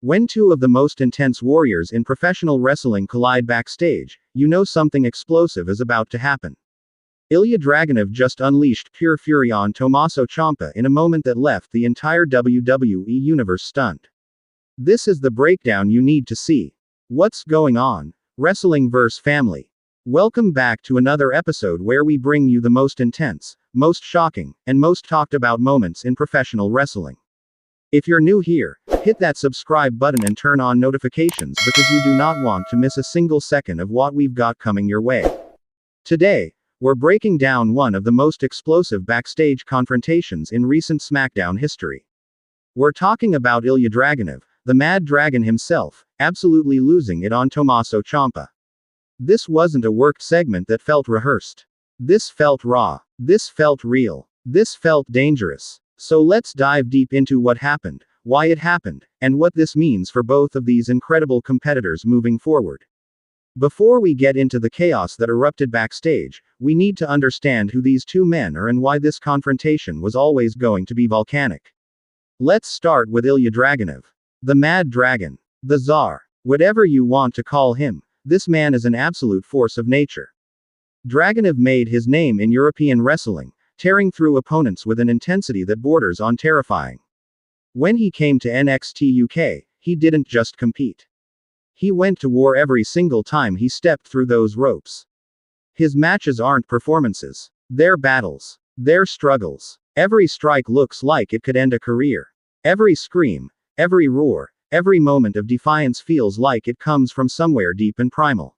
When two of the most intense warriors in professional wrestling collide backstage, you know something explosive is about to happen. Ilja Dragunov just unleashed pure fury on Tommaso Ciampa in a moment that left the entire WWE universe stunned. This is the breakdown you need to see. What's going on? Wrestling vs. Family. Welcome back to another episode where we bring you the most intense, most shocking, and most talked about moments in professional wrestling. If you're new here, hit that subscribe button and turn on notifications because you do not want to miss a single second of what we've got coming your way. Today, we're breaking down one of the most explosive backstage confrontations in recent Smackdown history. We're talking about Ilja Dragunov, the Mad Dragon himself, absolutely losing it on Tommaso Ciampa. This wasn't a worked segment that felt rehearsed. This felt raw. This felt real. This felt dangerous. So let's dive deep into what happened, why it happened, and what this means for both of these incredible competitors moving forward. Before we get into the chaos that erupted backstage, we need to understand who these two men are and why this confrontation was always going to be volcanic. Let's start with Ilja Dragunov. The Mad Dragon. The Tsar. Whatever you want to call him, this man is an absolute force of nature. Dragunov made his name in European wrestling, tearing through opponents with an intensity that borders on terrifying. When he came to NXT UK, he didn't just compete. He went to war every single time he stepped through those ropes. His matches aren't performances. They're battles. They're struggles. Every strike looks like it could end a career. Every scream, every roar, every moment of defiance feels like it comes from somewhere deep and primal.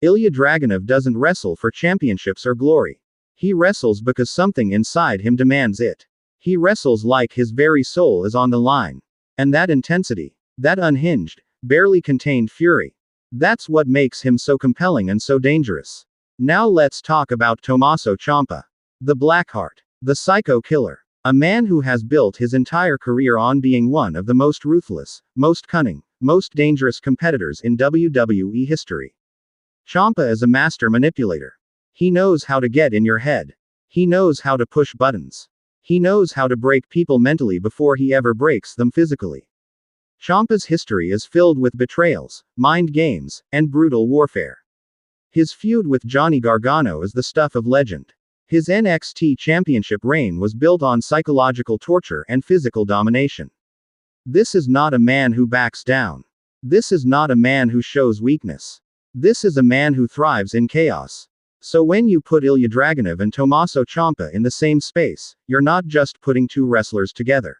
Ilja Dragunov doesn't wrestle for championships or glory. He wrestles because something inside him demands it. He wrestles like his very soul is on the line. And that intensity, that unhinged, barely contained fury, that's what makes him so compelling and so dangerous. Now let's talk about Tommaso Ciampa. The Blackheart. The Psycho Killer. A man who has built his entire career on being one of the most ruthless, most cunning, most dangerous competitors in WWE history. Ciampa is a master manipulator. He knows how to get in your head. He knows how to push buttons. He knows how to break people mentally before he ever breaks them physically. Ciampa's history is filled with betrayals, mind games, and brutal warfare. His feud with Johnny Gargano is the stuff of legend. His NXT championship reign was built on psychological torture and physical domination. This is not a man who backs down. This is not a man who shows weakness. This is a man who thrives in chaos. So when you put Ilja Dragunov and Tommaso Ciampa in the same space, you're not just putting two wrestlers together.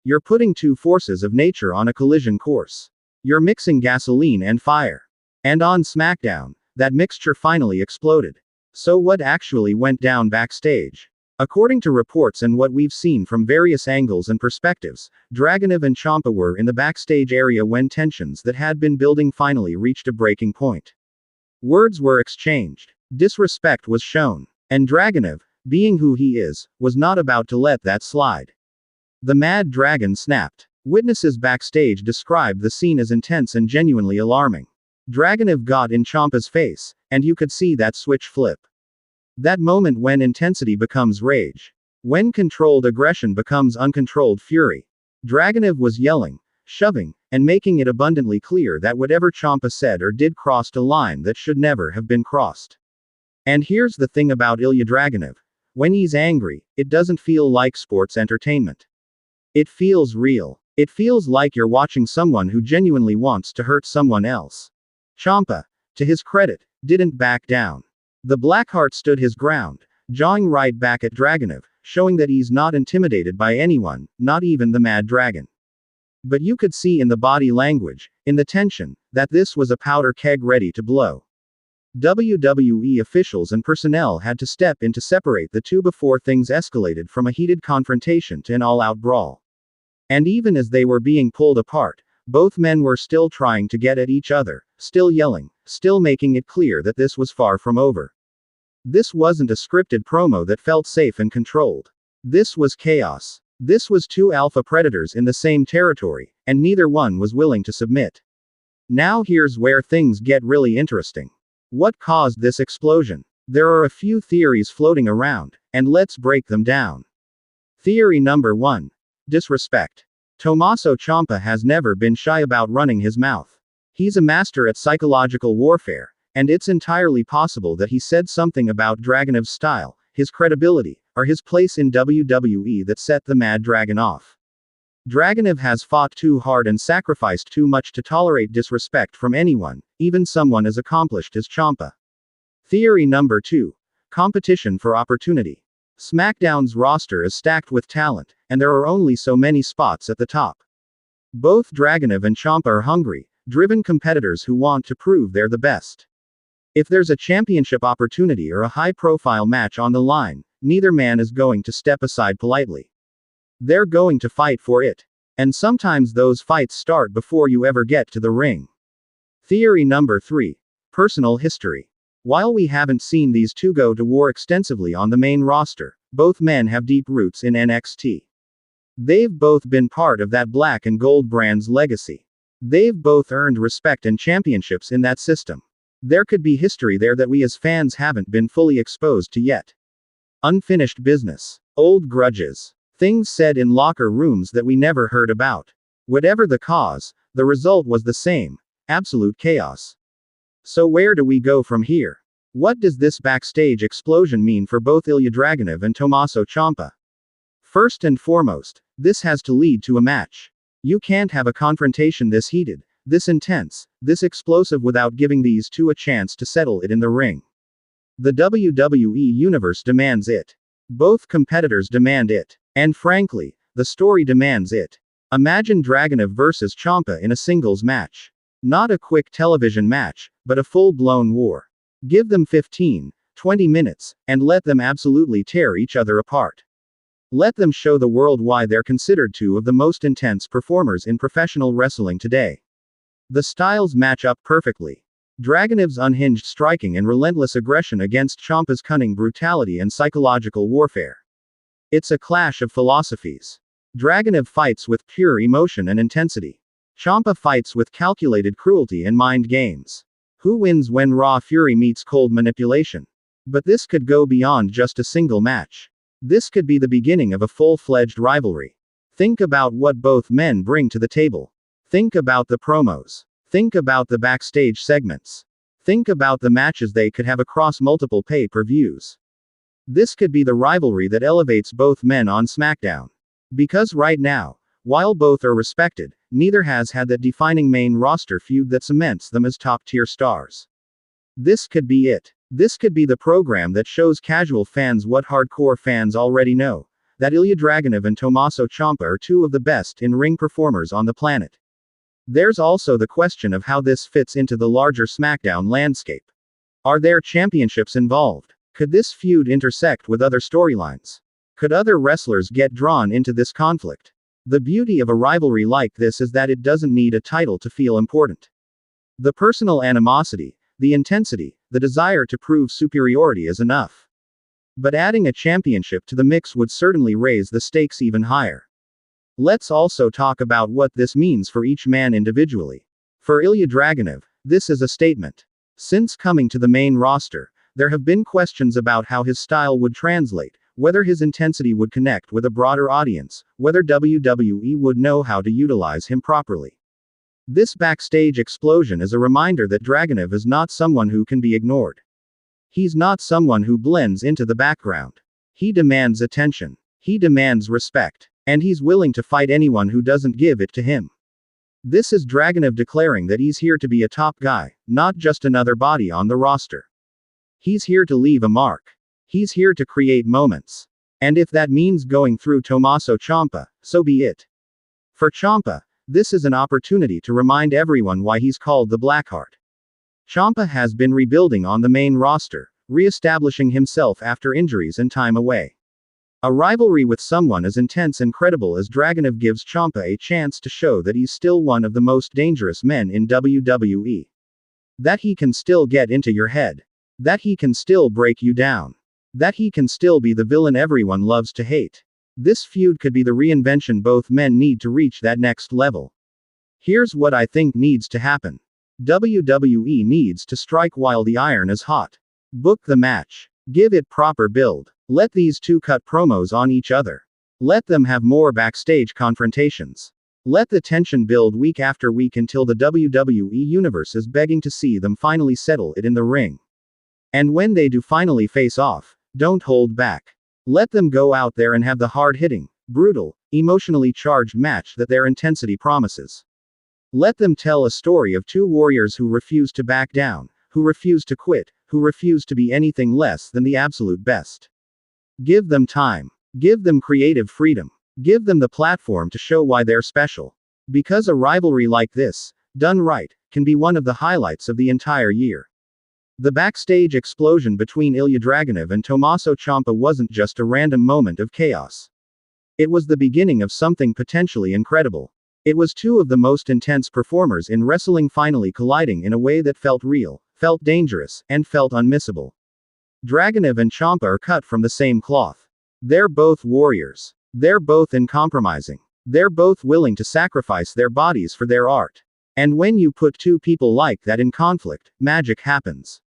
You're putting two forces of nature on a collision course. You're mixing gasoline and fire. And on Smackdown, that mixture finally exploded. So what actually went down backstage? According to reports and what we've seen from various angles and perspectives, Dragunov and Ciampa were in the backstage area when tensions that had been building finally reached a breaking point. Words were exchanged. Disrespect was shown. And Dragunov, being who he is, was not about to let that slide. The Mad Dragon snapped. Witnesses backstage described the scene as intense and genuinely alarming. Dragunov got in Ciampa's face, and you could see that switch flip. That moment when intensity becomes rage. When controlled aggression becomes uncontrolled fury. Dragunov was yelling, shoving, and making it abundantly clear that whatever Ciampa said or did crossed a line that should never have been crossed. And here's the thing about Ilja Dragunov. When he's angry, it doesn't feel like sports entertainment. It feels real. It feels like you're watching someone who genuinely wants to hurt someone else. Ciampa, to his credit, didn't back down. The Blackheart stood his ground, jawing right back at Dragunov, showing that he's not intimidated by anyone, not even the Mad Dragon. But you could see in the body language, in the tension, that this was a powder keg ready to blow. WWE officials and personnel had to step in to separate the two before things escalated from a heated confrontation to an all-out brawl. And even as they were being pulled apart, both men were still trying to get at each other, still yelling, still making it clear that this was far from over. This wasn't a scripted promo that felt safe and controlled. This was chaos. This was two alpha predators in the same territory, and neither one was willing to submit. Now here's where things get really interesting. What caused this explosion? There are a few theories floating around, and let's break them down. Theory number 1. Disrespect. Tommaso Ciampa has never been shy about running his mouth. He's a master at psychological warfare, and it's entirely possible that he said something about Dragunov's style, his credibility, or his place in WWE that set the Mad Dragon off. Dragunov has fought too hard and sacrificed too much to tolerate disrespect from anyone, even someone as accomplished as Ciampa. Theory number 2. Competition for opportunity. SmackDown's roster is stacked with talent, and there are only so many spots at the top. Both Dragunov and Ciampa are hungry, driven competitors who want to prove they're the best. If there's a championship opportunity or a high-profile match on the line, neither man is going to step aside politely. They're going to fight for it. And sometimes those fights start before you ever get to the ring. Theory number 3. Personal history. While we haven't seen these two go to war extensively on the main roster, both men have deep roots in NXT. They've both been part of that black and gold brand's legacy. They've both earned respect and championships in that system. There could be history there that we as fans haven't been fully exposed to yet. Unfinished business. Old grudges. Things said in locker rooms that we never heard about. Whatever the cause, the result was the same: absolute chaos. So where do we go from here? What does this backstage explosion mean for both Ilja Dragunov and Tommaso Ciampa? First and foremost, this has to lead to a match. You can't have a confrontation this heated, this intense, this explosive without giving these two a chance to settle it in the ring. The WWE Universe demands it. Both competitors demand it. And frankly, the story demands it. Imagine Dragunov versus Ciampa in a singles match. Not a quick television match, but a full-blown war. Give them 15, 20 minutes, and let them absolutely tear each other apart. Let them show the world why they're considered two of the most intense performers in professional wrestling today. The styles match up perfectly. Dragunov's unhinged striking and relentless aggression against Ciampa's cunning brutality and psychological warfare. It's a clash of philosophies. Dragunov fights with pure emotion and intensity. Ciampa fights with calculated cruelty and mind games. Who wins when raw fury meets cold manipulation? But this could go beyond just a single match. This could be the beginning of a full-fledged rivalry. Think about what both men bring to the table. Think about the promos. Think about the backstage segments. Think about the matches they could have across multiple pay-per-views. This could be the rivalry that elevates both men on SmackDown. Because right now, while both are respected, neither has had that defining main roster feud that cements them as top-tier stars. This could be it. This could be the program that shows casual fans what hardcore fans already know: that Ilja Dragunov and Tommaso Ciampa are two of the best in-ring performers on the planet. There's also the question of how this fits into the larger SmackDown landscape. Are there championships involved? Could this feud intersect with other storylines? Could other wrestlers get drawn into this conflict? The beauty of a rivalry like this is that it doesn't need a title to feel important. The personal animosity, the intensity, the desire to prove superiority is enough. But adding a championship to the mix would certainly raise the stakes even higher. Let's also talk about what this means for each man individually. For Ilja Dragunov, this is a statement. Since coming to the main roster, there have been questions about how his style would translate, whether his intensity would connect with a broader audience, whether WWE would know how to utilize him properly. This backstage explosion is a reminder that Dragunov is not someone who can be ignored. He's not someone who blends into the background. He demands attention. He demands respect. And he's willing to fight anyone who doesn't give it to him. This is Dragunov declaring that he's here to be a top guy, not just another body on the roster. He's here to leave a mark. He's here to create moments. And if that means going through Tommaso Ciampa, so be it. For Ciampa, this is an opportunity to remind everyone why he's called the Blackheart. Ciampa has been rebuilding on the main roster, re-establishing himself after injuries and time away. A rivalry with someone as intense and credible as Dragunov gives Ciampa a chance to show that he's still one of the most dangerous men in WWE. That he can still get into your head. That he can still break you down. That he can still be the villain everyone loves to hate. This feud could be the reinvention both men need to reach that next level. Here's what I think needs to happen. WWE needs to strike while the iron is hot. Book the match. Give it proper build. Let these two cut promos on each other. Let them have more backstage confrontations. Let the tension build week after week until the WWE Universe is begging to see them finally settle it in the ring. And when they do finally face off, don't hold back. Let them go out there and have the hard-hitting, brutal, emotionally charged match that their intensity promises. Let them tell a story of two warriors who refuse to back down, who refuse to quit, who refuse to be anything less than the absolute best. Give them time. Give them creative freedom. Give them the platform to show why they're special. Because a rivalry like this, done right, can be one of the highlights of the entire year. The backstage explosion between Ilja Dragunov and Tommaso Ciampa wasn't just a random moment of chaos. It was the beginning of something potentially incredible. It was two of the most intense performers in wrestling finally colliding in a way that felt real, felt dangerous, and felt unmissable. Dragunov and Ciampa are cut from the same cloth. They're both warriors. They're both uncompromising. They're both willing to sacrifice their bodies for their art. And when you put two people like that in conflict, magic happens.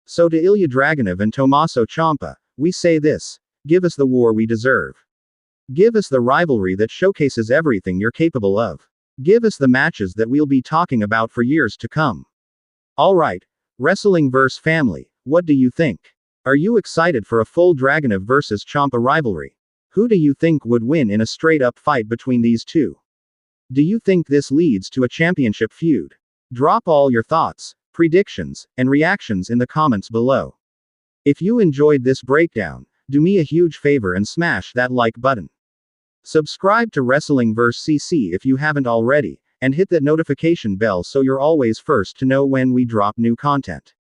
So to Ilja Dragunov and Tommaso Ciampa, we say this: give us the war we deserve. Give us the rivalry that showcases everything you're capable of. Give us the matches that we'll be talking about for years to come. Alright, Wrestling vs. Family, what do you think? Are you excited for a full Dragunov vs. Ciampa rivalry? Who do you think would win in a straight-up fight between these two? Do you think this leads to a championship feud? Drop all your thoughts, predictions, and reactions in the comments below. If you enjoyed this breakdown, do me a huge favor and smash that like button. Subscribe to Wrestling vs. CC if you haven't already, and hit that notification bell so you're always first to know when we drop new content.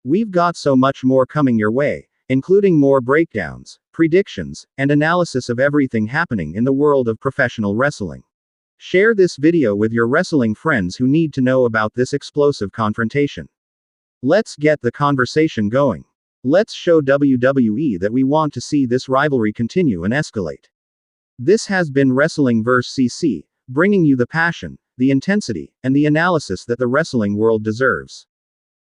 We've got so much more coming your way, including more breakdowns, predictions, and analysis of everything happening in the world of professional wrestling. Share this video with your wrestling friends who need to know about this explosive confrontation. Let's get the conversation going. Let's show WWE that we want to see this rivalry continue and escalate. This has been Wrestling vs. CC, bringing you the passion, the intensity, and the analysis that the wrestling world deserves.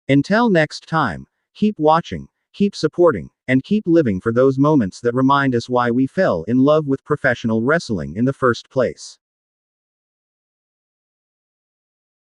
Until next time, keep watching, keep supporting, and keep living for those moments that remind us why we fell in love with professional wrestling in the first place.